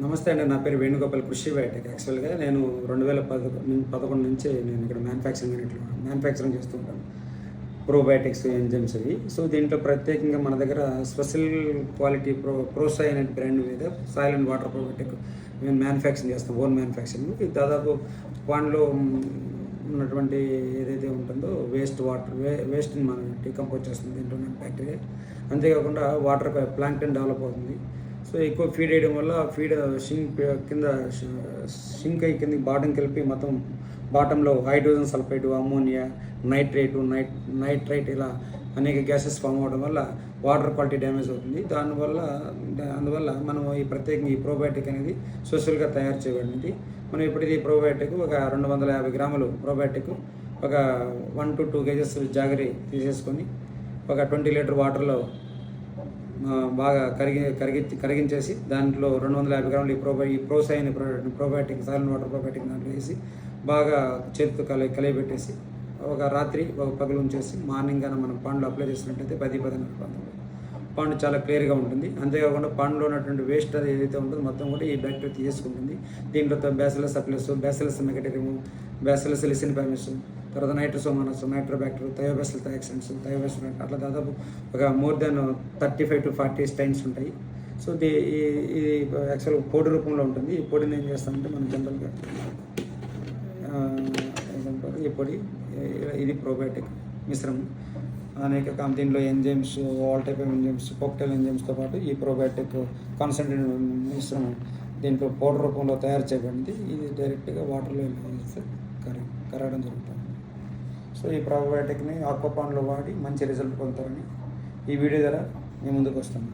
నమస్తే అండి. నా పేరు వేణుగోపాల్. కృషి బయోటెక్. యాక్చువల్గా నేను 2011 నుంచి నేను ఇక్కడ మ్యానుఫ్యాక్చరింగ్ చేస్తూ ఉంటాను. ప్రోబయోటిక్స్ ఎంజైమ్స్ అవి. సో దీంట్లో ప్రత్యేకంగా మన దగ్గర స్పెషల్ క్వాలిటీ ప్రోసై అనే బ్రాండ్ మీద సాయిల్ అండ్ వాటర్ ప్రోబయోటిక్ మేము మ్యానుఫ్యాక్చరింగ్ చేస్తాం. Own manufacturing. ఇది దాదాపు పాండ్లో ఉన్నటువంటి ఏదైతే ఉంటుందో వేస్ట్ని మనం డీకంపోజ్ చేస్తుంది దీంట్లో బ్యాక్టీరియా. అంతేకాకుండా వాటర్ ప్లాంక్టన్ డెవలప్ అవుతుంది. సో ఎక్కువ ఫీడ్ వేయడం వల్ల ఫీడ్ షింక్ అయ్యి కిందకి బాటంకి వెళ్ళి మొత్తం బాటంలో హైడ్రోజన్ సల్ఫైడ్, అమ్మోనియా, నైట్రైట్ ఇలా అనేక గ్యాసెస్ ఫామ్ అవ్వడం వల్ల వాటర్ క్వాలిటీ డ్యామేజ్ అవుతుంది. అందువల్ల మనం ఈ ప్రత్యేకంగా ఈ ప్రోబయోటిక్ అనేది సోషల్గా తయారు చేయబడింది. మనం ఇప్పుడు ఇది ప్రోబయోటిక్ ఒక 250 గ్రాములు ప్రోబయోటిక్ ఒక 1 to 2 kgs జాగరి తీసేసుకొని ఒక 20 లీటర్ వాటర్లో బాగా కరిగించేసి దాంట్లో 250 గ్రాములు ఈ ప్రోసై అనే ప్రోబయోటిక్ సాయిల్ వాటర్ ప్రోబయోటిక్ దాంట్లో వేసి బాగా చేతితో కలియబెట్టేసి ఒక రాత్రి ఒక పగలు ఉంచేసి మార్నింగ్ కానీ మనం పాండ్లో అప్లై చేసినట్టయితే 10-15 ప్రాంతంలో పాండ్ చాలా క్లియర్గా ఉంటుంది. అంతేకాకుండా పాండ్లో ఉన్నటువంటి వేస్ట్ అది ఏదైతే ఉంటుందో మొత్తం కూడా ఈ బ్యాక్టీరియా తీసుకుంటుంది. దీంట్లో బ్యాసిలస్ అప్లెస్, బ్యాసిలస్ మెగటెరియం, బ్యాసిలస్ లిసిన్ఫామిస్, తర్వాత నైట్రోసోమోనాస్, నైట్రోబ్యాక్టర్, థయోబాసిల్ థయాక్సిన్స్, థయోబాసిల్ అట్లా దాదాపు ఒక మోర్ దాన్ 35 to 40 స్టైన్స్ ఉంటాయి. సో ఇది యాక్చువల్ పొడి రూపంలో ఉంటుంది. ఈ పొడిని ఏం చేస్తామంటే మనం జనరల్గా ఈ పొడి ఇది ప్రోబయోటిక్ మిశ్రమం. అనేక దీంట్లో enzymes, all type of enzymes, cocktail ఎంజైమ్స్తో పాటు ఈ ప్రోబయోటిక్ కాన్సన్ట్రేటెడ్ మిశ్రమం దీంట్లో పౌడర్ రూపంలో తయారు చేయబడింది. ఇది డైరెక్ట్గా వాటర్లో కరగడం జరుగుతుంది. సో ఈ ప్రోబయోటిక్ని ఆక్వాపాండ్లో వాడి మంచి రిజల్ట్ పొందుతారని ఈ వీడియో ద్వారా మేము ముందుకు వస్తాము.